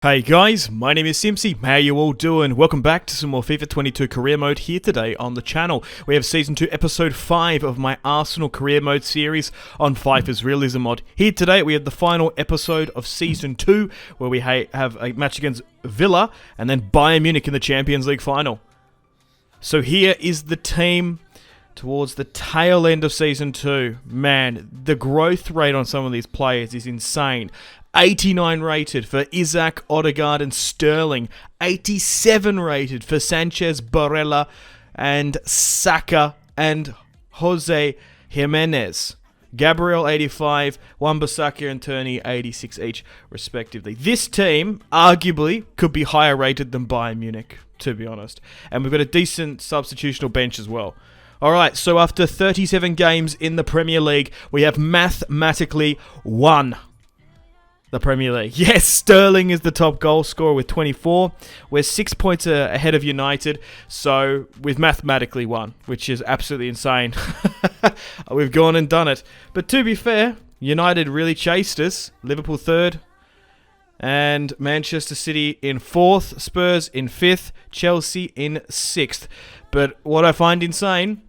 Hey guys, my name is Simpzy. How you all doing? Welcome back to some more FIFA 22 career mode here today on the channel. We have season 2 episode 5 of my Arsenal career mode series on Fifers Realism mod. Here today we have the final episode of season 2 where we have a match against Villa and then Bayern Munich in the Champions League final. So here is the team towards the tail end of season 2. Man, the growth rate on some of these players is insane. 89 rated for Izak, Odegaard and Sterling. 87 rated for Sanchez, Barella and Saka and Jose Jimenez. Gabriel 85, Wan-Bissaka and Turney 86 each respectively. This team arguably could be higher rated than Bayern Munich, to be honest. And we've got a decent substitutional bench as well. Alright, so after 37 games in the Premier League, we have mathematically won the Premier League. Yes, Sterling is the top goal scorer with 24. We're 6 points ahead of United, so we've mathematically won, which is absolutely insane. We've gone and done it. But to be fair, United really chased us. Liverpool 3rd, and Manchester City in 4th, Spurs in 5th, Chelsea in 6th. But what I find insane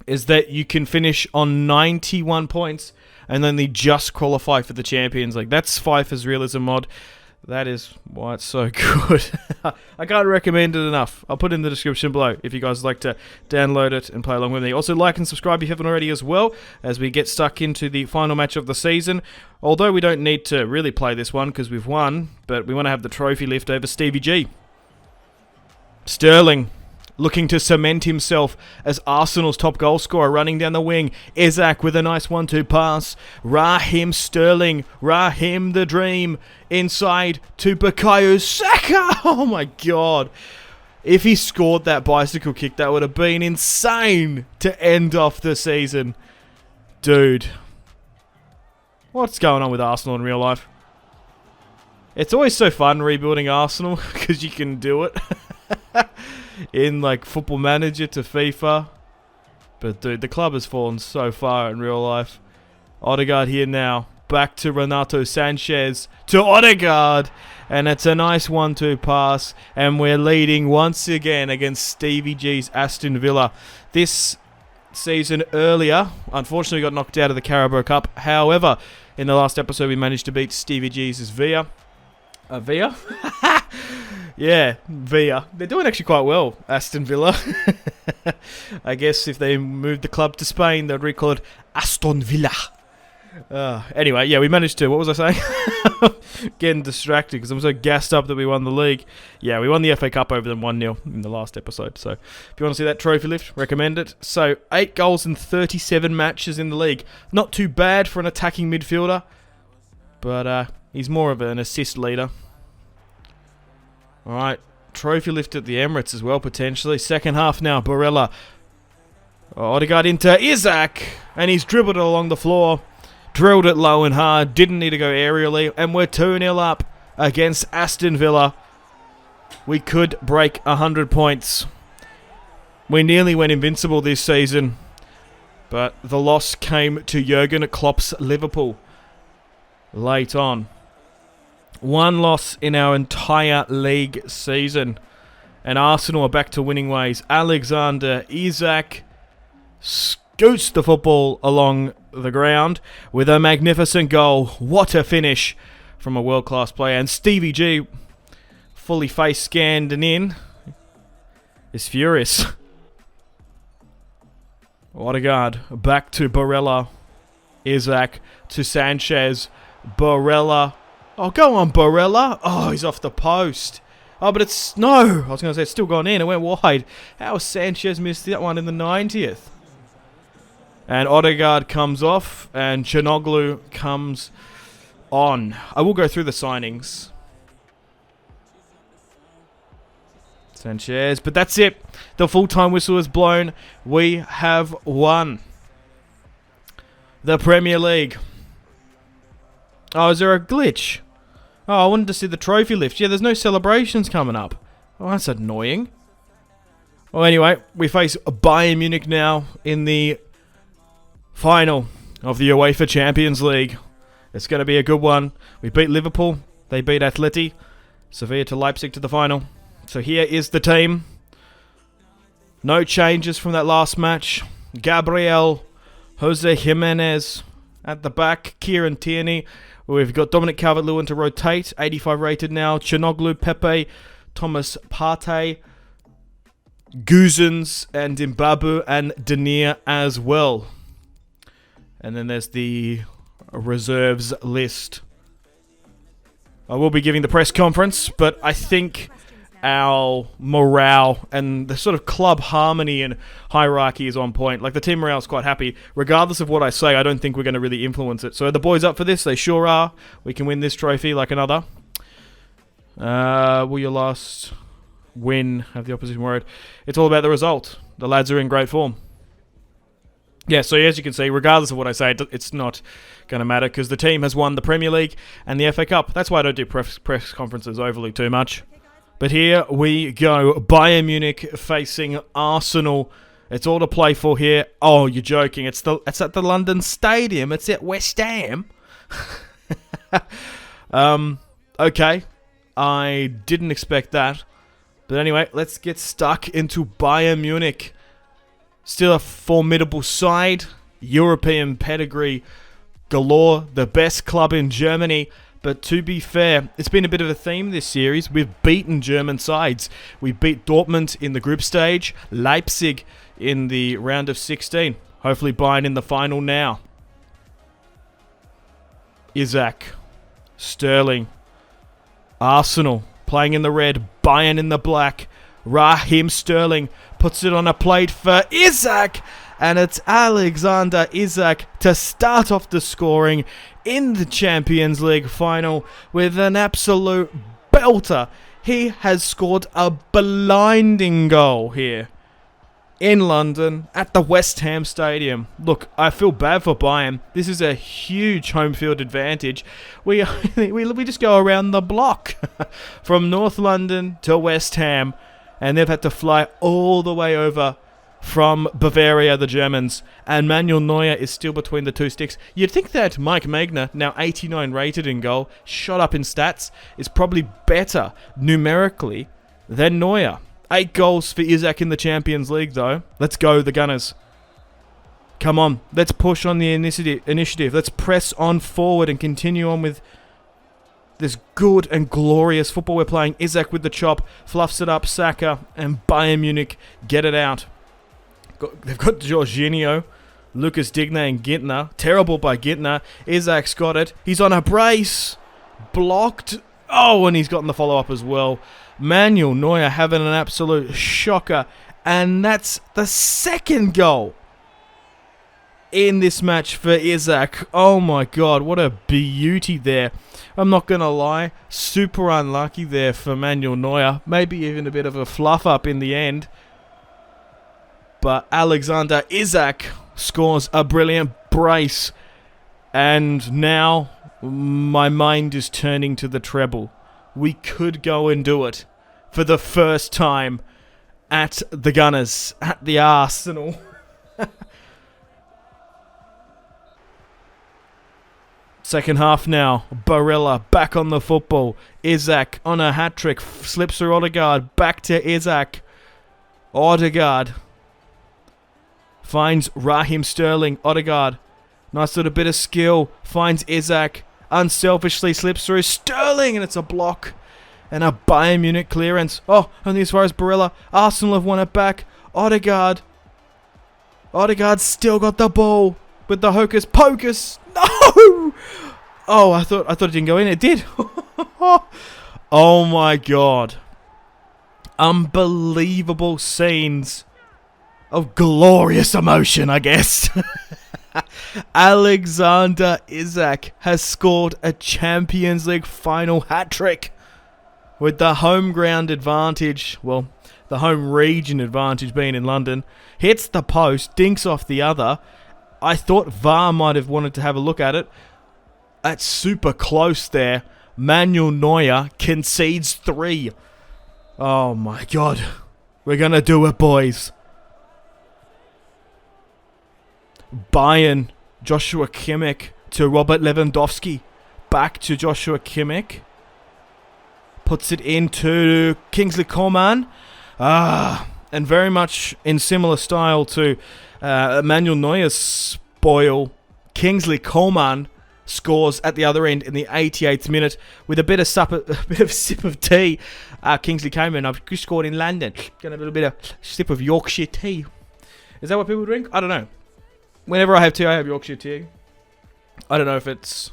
is that you can finish on 91 points and then they just qualify for the Champions League. That's Fifers Realism mod. That is why it's so good. I can't recommend it enough. I'll put it in the description below if you guys like to download it and play along with me. Also, like and subscribe if you haven't already as well, as we get stuck into the final match of the season. Although we don't need to really play this one because we've won, but we want to have the trophy lift over Stevie G. Sterling, looking to cement himself as Arsenal's top goal scorer, running down the wing. Izak with a nice 1-2 pass. Raheem Sterling, Raheem the Dream, inside to Bukayo Saka. Oh my god. If he scored that bicycle kick, that would have been insane to end off the season. Dude. What's going on with Arsenal in real life? It's always so fun rebuilding Arsenal because you can do it. In like Football Manager to FIFA. But dude, the club has fallen so far in real life. Odegaard here now. Back to Renato Sanchez. To Odegaard. And it's a nice 1-2 pass. And we're leading once again against Stevie G's Aston Villa. This season earlier, unfortunately we got knocked out of the Carabao Cup. However, in the last episode we managed to beat Stevie G's Villa. Villa? Yeah, Villa. They're doing actually quite well, Aston Villa. I guess if they moved the club to Spain, they'd recall it Aston Villa. Anyway, yeah, we managed to... What was I saying? Getting distracted because I'm so gassed up that we won the league. Yeah, we won the FA Cup over them 1-0 in the last episode. So, if you want to see that trophy lift, recommend it. So, 8 goals in 37 matches in the league. Not too bad for an attacking midfielder. But he's more of an assist leader. Alright, trophy lift at the Emirates as well, potentially. Second half now, Barella. Odegaard into Izak, and he's dribbled it along the floor. Drilled it low and hard, didn't need to go aerially, and we're 2-0 up against Aston Villa. We could break 100 points. We nearly went invincible this season, but the loss came to Jurgen Klopp's Liverpool late on. 1 loss in our entire league season. And Arsenal are back to winning ways. Alexander Izak scoots the football along the ground with a magnificent goal. What a finish from a world-class player. And Stevie G, fully face scanned and in, is furious. Odegaard back to Barella. Izak to Sanchez. Barella. Oh, go on, Barella. Oh, he's off the post. Oh, but it's... No! I was going to say it's still gone in. It went wide. How has Sanchez missed that one in the 90th? And Odegaard comes off. And Chanoglu comes on. I will go through the signings. Sanchez. But that's it. The full-time whistle is blown. We have won the Premier League. Oh, is there a glitch? Oh, I wanted to see the trophy lift. Yeah, there's no celebrations coming up. Oh, that's annoying. Well, anyway, we face Bayern Munich now in the final of the UEFA Champions League. It's going to be a good one. We beat Liverpool. They beat Atleti. Sevilla to Leipzig to the final. So here is the team. No changes from that last match. Gabriel, Jose Jimenez at the back. Kieran Tierney. We've got Dominic Calvert-Lewin to rotate. 85 rated now. Chanoglu, Pepe, Thomas Partey, Guzens, and Imbabu, and Denier as well. And then there's the reserves list. I will be giving the press conference, but I think our morale and the sort of club harmony and hierarchy is on point. Like, the team morale is quite happy. Regardless of what I say, I don't think we're going to really influence it. So are the boys up for this? They sure are. We can win this trophy like another. Will your last win have the opposition worried? It's all about the result. The lads are in great form. Yeah, so as you can see, regardless of what I say, it's not going to matter because the team has won the Premier League and the FA Cup. That's why I don't do press conferences overly too much. But here we go. Bayern Munich facing Arsenal. It's all to play for here. Oh, you're joking. It's at the London Stadium. It's at West Ham. Okay. I didn't expect that. But anyway, let's get stuck into Bayern Munich. Still a formidable side. European pedigree galore. The best club in Germany. But to be fair, it's been a bit of a theme this series. We've beaten German sides. We beat Dortmund in the group stage. Leipzig in the round of 16. Hopefully Bayern in the final now. Izak. Sterling. Arsenal playing in the red. Bayern in the black. Raheem Sterling puts it on a plate for Izak. And it's Alexander Izak to start off the scoring in the Champions League final with an absolute belter. He has scored a blinding goal here in London at the West Ham Stadium. Look, I feel bad for Bayern. This is a huge home field advantage. We just go around the block from North London to West Ham, and they've had to fly all the way over from Bavaria, the Germans, and Manuel Neuer is still between the two sticks. You'd think that Mike Magner, now 89 rated in goal, shot up in stats, is probably better numerically than Neuer. 8 goals for Izak in the Champions League, though. Let's go, the Gunners. Come on, let's push on the initiative. Let's press on forward and continue on with this good and glorious football we're playing. Izak with the chop, fluffs it up, Saka, and Bayern Munich get it out. They've got Jorginho, Lucas Digne, and Gintner. Terrible by Gintner. Izak's got it. He's on a brace. Blocked. Oh, and he's gotten the follow-up as well. Manuel Neuer having an absolute shocker. And that's the second goal in this match for Izak. Oh my god, what a beauty there. I'm not going to lie. Super unlucky there for Manuel Neuer. Maybe even a bit of a fluff-up in the end. But Alexander Izak scores a brilliant brace. And now my mind is turning to the treble. We could go and do it for the first time at the Gunners, at the Arsenal. Second half now. Barella back on the football. Izak on a hat-trick. Slips through Odegaard. Back to Izak. Odegaard finds Raheem Sterling. Odegaard. Nice little bit of skill. Finds Izak. Unselfishly slips through Sterling. And it's a block. And a Bayern Munich clearance. Oh, only as far as Barella. Arsenal have won it back. Odegaard. Odegaard still got the ball. With the hocus pocus. No! Oh, I thought it didn't go in. It did. Oh my god. Unbelievable scenes of glorious emotion, I guess. Alexander Izak has scored a Champions League final hat-trick with the home ground advantage, well, the home region advantage being in London. Hits the post, dinks off the other. I thought VAR might have wanted to have a look at it. That's super close there. Manuel Neuer concedes 3. Oh my god. We're going to do it, boys. Bayern, Joshua Kimmich to Robert Lewandowski. Back to Joshua Kimmich. puts it into Kingsley Coman. And very much in similar style to Manuel Neuer's spoil, Kingsley Coman scores at the other end in the 88th minute with a bit of sip of tea. Kingsley Coman, I've just scored in London. Got a little bit of sip of Yorkshire tea. Is that what people drink? I don't know. Whenever I have tea, I have Yorkshire tea. I don't know if it's...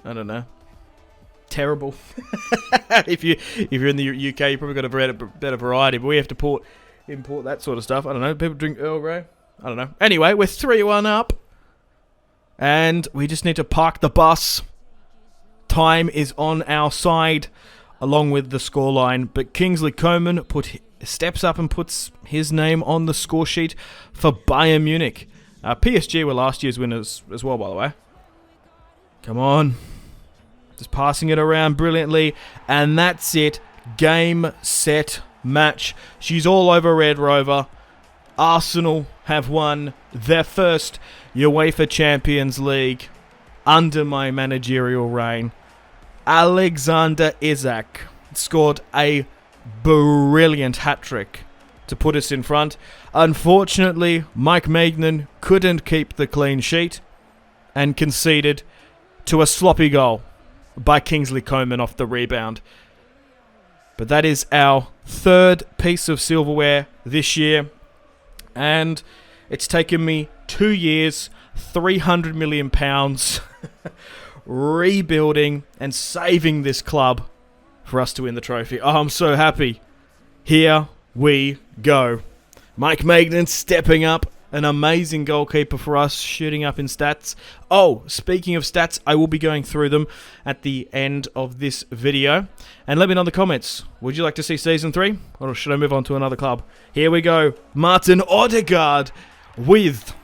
I don't know. Terrible. If you're in the UK, you probably got a better variety, but we have to import that sort of stuff. I don't know. People drink Earl Grey. I don't know. Anyway, we're 3-1 up, and we just need to park the bus. Time is on our side, along with the scoreline. But Kingsley Coman steps up and puts his name on the score sheet for Bayern Munich. PSG were last year's winners as well, by the way. Come on. Just passing it around brilliantly. And that's it. Game, set, match. She's all over Red Rover. Arsenal have won their first UEFA Champions League under my managerial reign. Alexander Izak scored a brilliant hat-trick to put us in front. Unfortunately, Mike Maignan couldn't keep the clean sheet and conceded to a sloppy goal by Kingsley Coman off the rebound. But that is our third piece of silverware this year, and it's taken me 2 years, £300 million rebuilding and saving this club for us to win the trophy. Oh, I'm so happy. Here we go. Mike Maignan stepping up. An amazing goalkeeper for us, shooting up in stats. Oh, speaking of stats, I will be going through them at the end of this video. And let me know in the comments, would you like to see Season 3? Or should I move on to another club? Here we go. Martin Odegaard with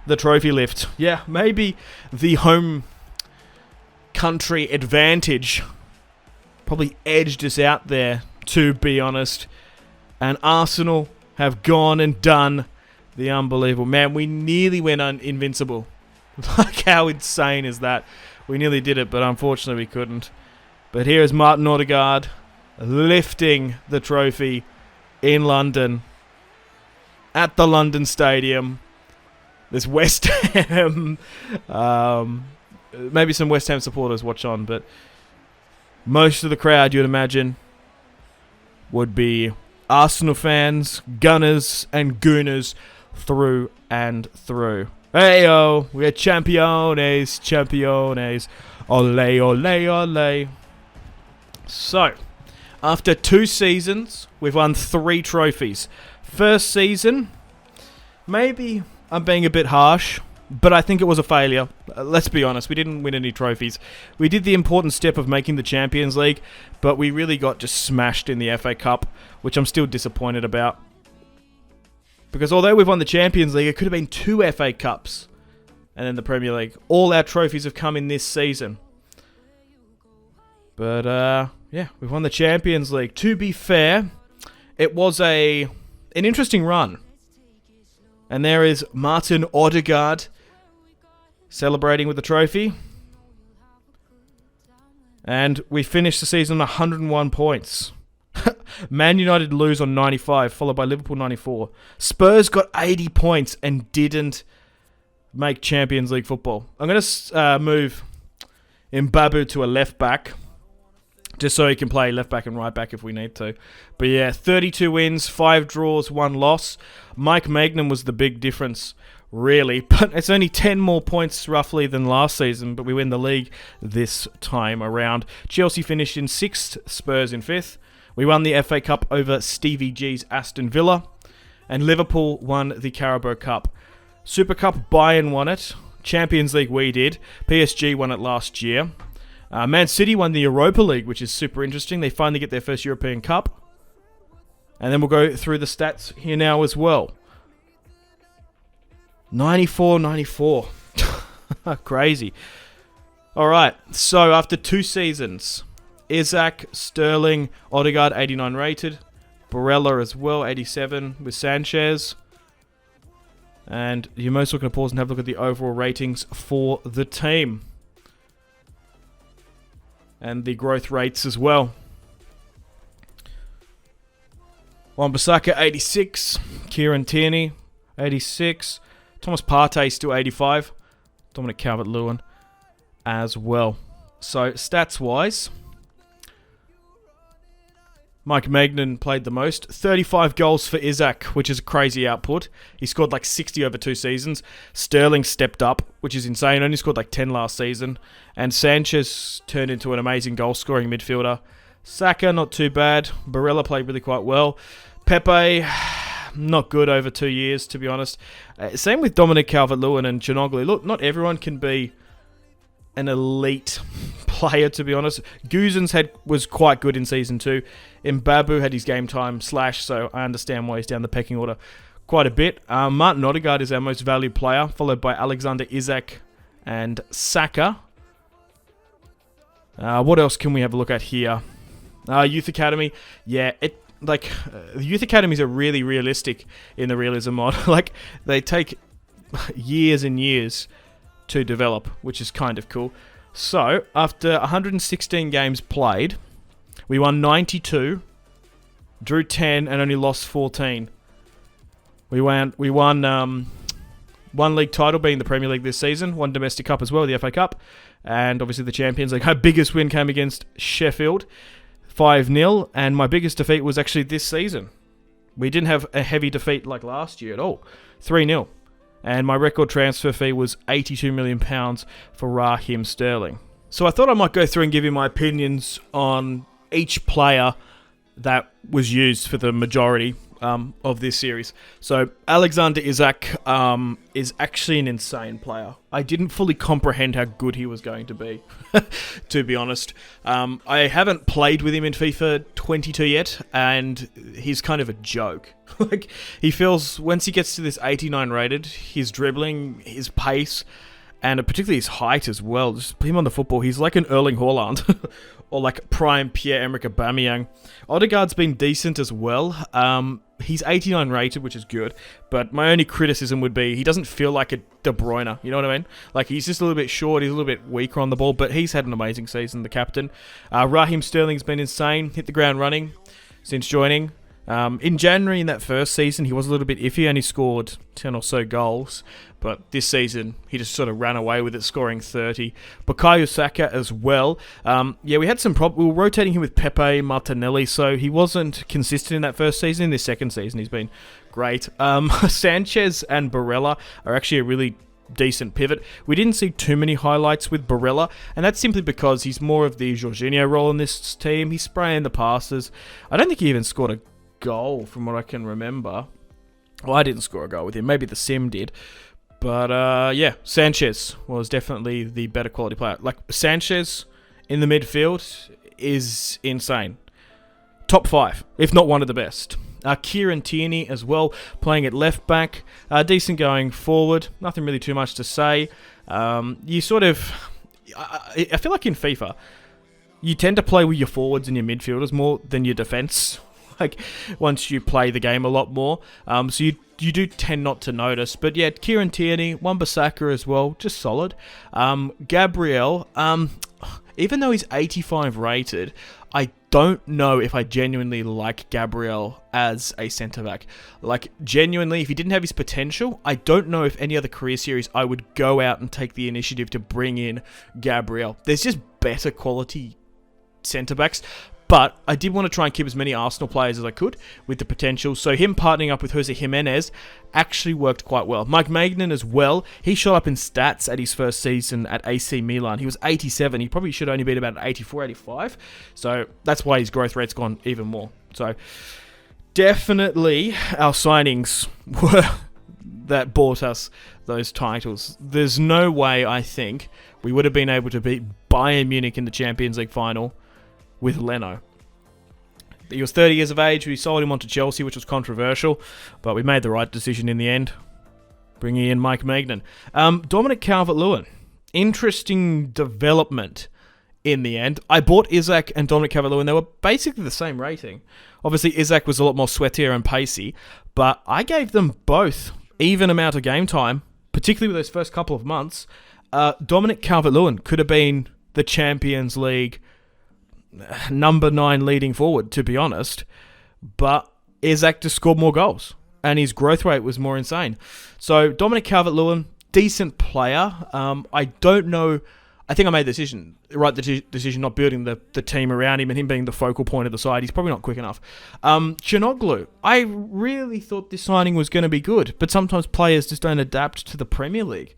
the trophy lift. Yeah, maybe the home country advantage probably edged us out there, to be honest. And Arsenal have gone and done the unbelievable. Man, we nearly went invincible. Like, how insane is that? We nearly did it, but unfortunately we couldn't. But here is Martin Odegaard lifting the trophy in London at the London Stadium. There's West Ham. Maybe some West Ham supporters watch on, but most of the crowd, you'd imagine, would be Arsenal fans, Gunners, and Gooners through and through. Hey-yo, we're champions, champions. Ole, ole, ole. So, after 2 seasons, we've won 3 trophies. First season, maybe I'm being a bit harsh, but I think it was a failure. Let's be honest, we didn't win any trophies. We did the important step of making the Champions League, but we really got just smashed in the FA Cup, which I'm still disappointed about. Because although we've won the Champions League, it could have been 2 FA Cups and then the Premier League. All our trophies have come in this season. But, yeah, we've won the Champions League. To be fair, it was an interesting run. And there is Martin Odegaard celebrating with the trophy. And we finished the season on 101 points. Man United lose on 95, followed by Liverpool 94. Spurs got 80 points and didn't make Champions League football. I'm going to move Mbabu to a left back, just so he can play left back and right back if we need to. But yeah, 32 wins, 5 draws, 1 loss. Mike Maignan was the big difference, really. But it's only 10 more points roughly than last season, but we win the league this time around. Chelsea finished in 6th, Spurs in 5th. We won the FA Cup over Stevie G's Aston Villa. And Liverpool won the Carabao Cup. Super Cup, Bayern won it. Champions League, we did. PSG won it last year. Man City won the Europa League, which is super interesting. They finally get their first European Cup. And then we'll go through the stats here now as well. 94-94. Crazy. Alright, so after 2 seasons, Izak, Sterling, Odegaard, 89 rated. Barella as well, 87 with Sanchez. And you're most looking to pause and have a look at the overall ratings for the team. And the growth rates as well. Wan-Bissaka, 86. Kieran Tierney, 86. Thomas Partey, still 85. Dominic Calvert-Lewin as well. So, stats-wise, Mike Magnan played the most. 35 goals for Izak, which is a crazy output. He scored like 60 over 2 seasons. Sterling stepped up, which is insane. Only scored like 10 last season. And Sanchez turned into an amazing goal-scoring midfielder. Saka, not too bad. Barella played really quite well. Pepe, not good over 2 years, to be honest. Same with Dominic Calvert-Lewin and Ginoglu. Look, not everyone can be an elite player, to be honest. Guzans was quite good in Season 2. Mbabu had his game time slash, so I understand why he's down the pecking order quite a bit. Martin Odegaard is our most valued player, followed by Alexander Isak and Saka. What else can we have a look at here? Youth Academy. Yeah, the Youth Academies are really realistic in the Realism mod. Like, they take years and years to develop, which is kind of cool. So, after 116 games played, we won 92, drew 10, and only lost 14. We won one league title, being the Premier League this season, one domestic cup as well, the FA Cup, and obviously the Champions League. Our biggest win came against Sheffield, 5-0, and my biggest defeat was actually this season. We didn't have a heavy defeat like last year at all, 3-0. And my record transfer fee was £82 million for Raheem Sterling. So I thought I might go through and give you my opinions on each player that was used for the majority of this series. So Alexander Izak is actually an insane player. I didn't fully comprehend how good he was going to be, to be honest. I haven't played with him in FIFA 22 yet, and he's kind of a joke. Like, he feels, once he gets to this 89 rated, his dribbling, his pace, and particularly his height as well. Just put him on the football, he's like an Erling Haaland. Or like prime Pierre-Emerick Aubameyang. Odegaard's been decent as well. He's 89 rated, which is good. But my only criticism would be he doesn't feel like a De Bruyne. You know what I mean? Like, he's just a little bit short. He's a little bit weaker on the ball. But he's had an amazing season, the captain. Raheem Sterling's been insane. Hit the ground running since joining. In January, in that first season, he was a little bit iffy. Only scored 10 or so goals. But this season, he just sort of ran away with it, scoring 30. Bukayo Saka as well. We had some problems. We were rotating him with Pepe, Martinelli, so he wasn't consistent in that first season. In this second season, he's been great. Sanchez and Barella are actually a really decent pivot. We didn't see too many highlights with Barella, and that's simply because he's more of the Jorginho role in this team. He's spraying the passes. I don't think he even scored a goal from what I can remember. Well, I didn't score a goal with him. Maybe the sim did. But, Sanchez was definitely the better quality player. Like, Sanchez in the midfield is insane. Top 5, if not one of the best. Kieran Tierney as well, playing at left back. Decent going forward. Nothing really too much to say. You sort of... I feel like in FIFA, you tend to play with your forwards and your midfielders more than your defence. Like, once you play the game a lot more. So you do tend not to notice. But yeah, Kieran Tierney, Wan-Bissaka as well, just solid. Gabriel, even though he's 85 rated, I don't know if I genuinely like Gabriel as a centre-back. Like, genuinely, if he didn't have his potential, I don't know if any other career series I would go out and take the initiative to bring in Gabriel. There's just better quality centre-backs. But I did want to try and keep as many Arsenal players as I could with the potential. So him partnering up with Jose Jimenez actually worked quite well. Mike Magnan as well. He shot up in stats at his first season at AC Milan. He was 87. He probably should only been about 84, 85. So that's why his growth rate's gone even more. So definitely our signings were that bought us those titles. There's no way, I think, we would have been able to beat Bayern Munich in the Champions League final with Leno. He was 30 years of age. We sold him on to Chelsea, which was controversial, but we made the right decision in the end, bringing in Mike Magnan. Dominic Calvert-Lewin. Interesting development in the end. I bought Izak and Dominic Calvert-Lewin. They were basically the same rating. Obviously, Izak was a lot more sweatier and pacey, but I gave them both even amount of game time, particularly with those first couple of months. Dominic Calvert-Lewin could have been the Champions League number 9 leading forward, to be honest. But Izak just scored more goals, and his growth rate was more insane. So Dominic Calvert-Lewin, decent player. I don't know. I think I made the decision not building the team around him and him being the focal point of the side. He's probably not quick enough. Chanoglu, I really thought this signing was going to be good, but sometimes players just don't adapt to the Premier League.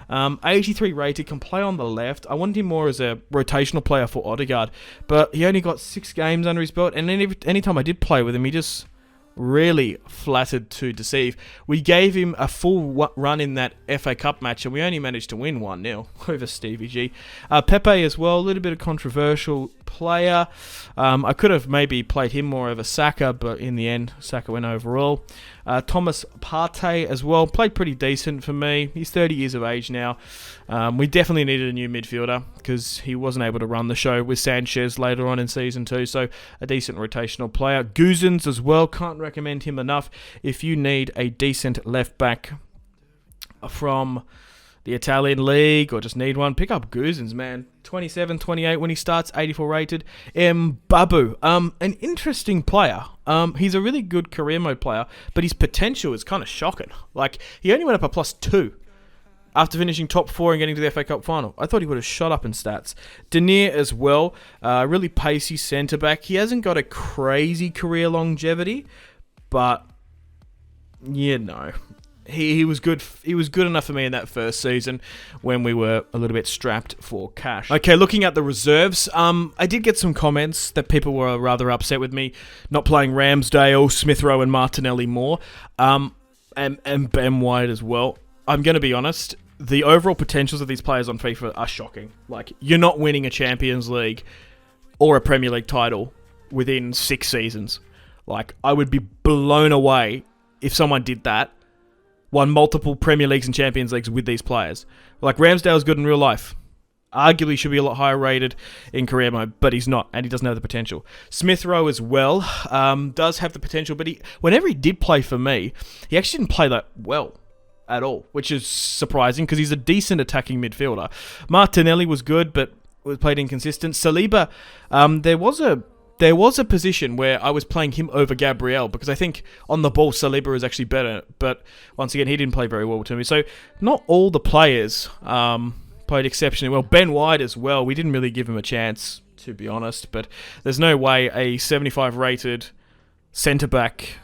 83 rated, can play on the left. I wanted him more as a rotational player for Odegaard, but he only got 6 games under his belt, and any time I did play with him, he just really flattered to deceive. We gave him a full run in that FA Cup match, and we only managed to win 1-0 over Stevie G. Pepe as well, a little bit of controversial player. I could have maybe played him more over Saka, but in the end, Saka went overall. Thomas Partey as well, played pretty decent for me. He's 30 years of age now. We definitely needed a new midfielder because he wasn't able to run the show with Sanchez later on in Season 2, so a decent rotational player. Guzens as well, can't recommend him enough. If you need a decent left-back from the Italian League or just need one, pick up Guzens, man. 27, 28 when he starts, 84 rated. Babu, an interesting player. He's a really good career mode player, but his potential is kind of shocking. Like, he only went up a +2 after finishing top 4 and getting to the FA Cup final. I thought he would have shot up in stats. Denier as well, really pacey centre-back. He hasn't got a crazy career longevity, but, you know, he was good. He was good enough for me in that first season when we were a little bit strapped for cash. Okay, looking at the reserves, I did get some comments that people were rather upset with me not playing Ramsdale, Smith Rowe, and Martinelli more, and Ben White as well. I'm going to be honest. The overall potentials of these players on FIFA are shocking. Like, you're not winning a Champions League or a Premier League title within 6 seasons. Like, I would be blown away if someone did that. Won multiple Premier Leagues and Champions Leagues with these players. Like, Ramsdale's good in real life. Arguably should be a lot higher rated in career mode, but he's not, and he doesn't have the potential. Smith Rowe as well does have the potential, but whenever he did play for me, he actually didn't play that well at all, which is surprising because he's a decent attacking midfielder. Martinelli was good, but was played inconsistent. Saliba, there was a position where I was playing him over Gabriel because I think on the ball Saliba is actually better, but once again he didn't play very well to me. So not all the players played exceptionally well. Ben White as well, we didn't really give him a chance, to be honest, but there's no way a 75 rated centre-back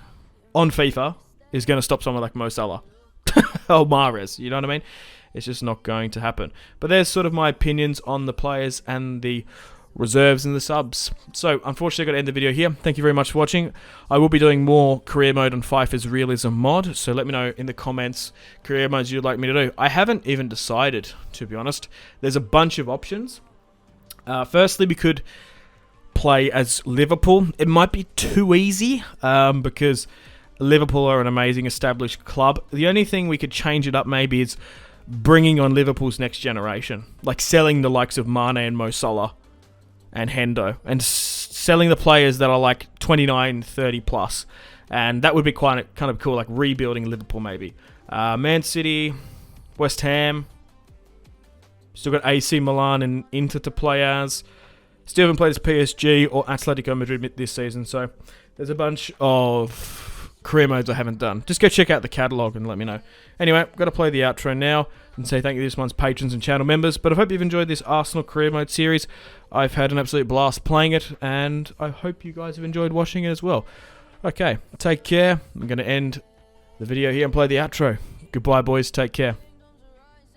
on FIFA is going to stop someone like Mo Salah or Mahrez, you know what I mean? It's just not going to happen. But there's sort of my opinions on the players and the reserves and the subs. So, unfortunately, I've got to end the video here. Thank you very much for watching. I will be doing more career mode on Fifers Realism mod, so let me know in the comments career modes you'd like me to do. I haven't even decided, to be honest. There's a bunch of options. Firstly, we could play as Liverpool. It might be too easy, because Liverpool are an amazing established club. The only thing we could change it up maybe is bringing on Liverpool's next generation. Like selling the likes of Mane and Mo Salah and Hendo, and selling the players that are like 29, 30 plus, and that would be kind of cool, like rebuilding Liverpool maybe. Man City, West Ham, still got AC Milan and Inter to play as. Still haven't played as PSG or Atletico Madrid this season, so there's a bunch of career modes I haven't done. Just go check out the catalogue and let me know. Anyway, I've got to play the outro now and say thank you to this month's patrons and channel members, but I hope you've enjoyed this Arsenal career mode series. I've had an absolute blast playing it, and I hope you guys have enjoyed watching it as well. Okay, take care. I'm going to end the video here and play the outro. Goodbye, boys. Take care.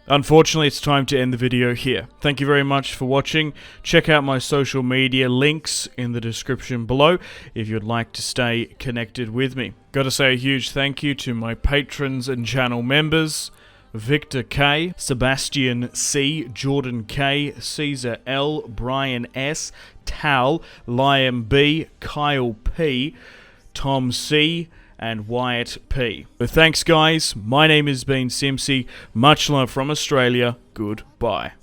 Unfortunately, it's time to end the video here. Thank you very much for watching. Check out my social media links in the description below if you'd like to stay connected with me. Gotta say a huge thank you to my patrons and channel members: Victor K, Sebastian C, Jordan K, Caesar L, Brian S, Tal, Liam B, Kyle P, Tom C, and Wyatt P. But thanks guys, my name has been Simpzy, much love from Australia, goodbye.